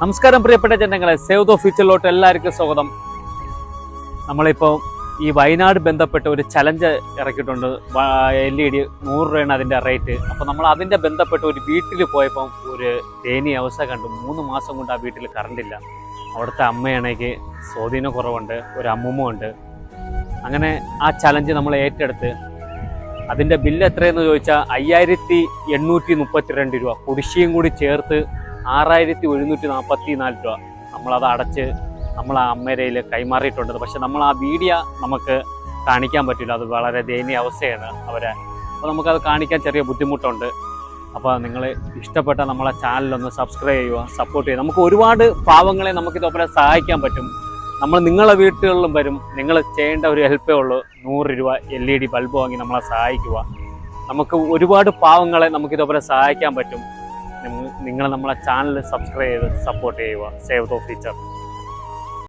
നമസ്കാരം പ്രിയപ്പെട്ട ജനങ്ങളെ, സേവ് ദ ഫ്യൂച്ചറിലോട്ട് എല്ലാവർക്കും സ്വാഗതം. നമ്മളിപ്പോൾ ഈ വയനാട് ബന്ധപ്പെട്ട് ഒരു ചലഞ്ച് ഇറക്കിയിട്ടുണ്ട്. LED 100 രൂപയാണ് അതിൻ്റെ റേറ്റ്. അപ്പോൾ നമ്മൾ അതിൻ്റെ ബന്ധപ്പെട്ട് ഒരു വീട്ടിൽ പോയപ്പോൾ ഒരു ദയനീയ അവസ്ഥ കണ്ടു. 3 മാസം കൊണ്ട് ആ വീട്ടിൽ കറണ്ടില്ല. അവിടുത്തെ അമ്മയാണെങ്കിൽ സ്വാധീനം കുറവുണ്ട്, ഒരു അമ്മുമ്മ ഉണ്ട്. അങ്ങനെ ആ ചലഞ്ച് നമ്മൾ ഏറ്റെടുത്ത് അതിൻ്റെ ബില്ല് എത്രയെന്ന് ചോദിച്ചാൽ 5832 രൂപ, കുടിശ്ശിയും കൂടി ചേർത്ത് 6144 രൂപ നമ്മളത് അടച്ച് നമ്മൾ ആ അമ്മേരയിൽ കൈമാറിയിട്ടുണ്ട്. പക്ഷെ നമ്മൾ ആ വീഡിയോ നമുക്ക് കാണിക്കാൻ പറ്റില്ല, അത് വളരെ ദയനീയ അവസ്ഥയാണ് അവരെ. അപ്പോൾ നമുക്കത് കാണിക്കാൻ ചെറിയ ബുദ്ധിമുട്ടുണ്ട്. അപ്പോൾ നിങ്ങൾ ഇഷ്ടപ്പെട്ട നമ്മളെ ചാനലൊന്ന് സബ്സ്ക്രൈബ് ചെയ്യുക, സപ്പോർട്ട് ചെയ്യുക. നമുക്ക് ഒരുപാട് പാവങ്ങളെ നമുക്കിതൊക്കെ സഹായിക്കാൻ പറ്റും. നമ്മൾ നിങ്ങളെ വീട്ടുകളിലും വരും. നിങ്ങൾ ചെയ്യേണ്ട ഒരു ഹെൽപ്പേ ഉള്ളൂ, 100 രൂപ LED ബൾബ് വാങ്ങി നമ്മളെ സഹായിക്കുക. നമുക്ക് ഒരുപാട് പാവങ്ങളെ നമുക്കിതൊക്കെ സഹായിക്കാൻ പറ്റും. നിങ്ങൾ നമ്മളെ ചാനൽ സബ്സ്ക്രൈബ് ചെയ്ത് സപ്പോർട്ട് ചെയ്യുക. Save the future.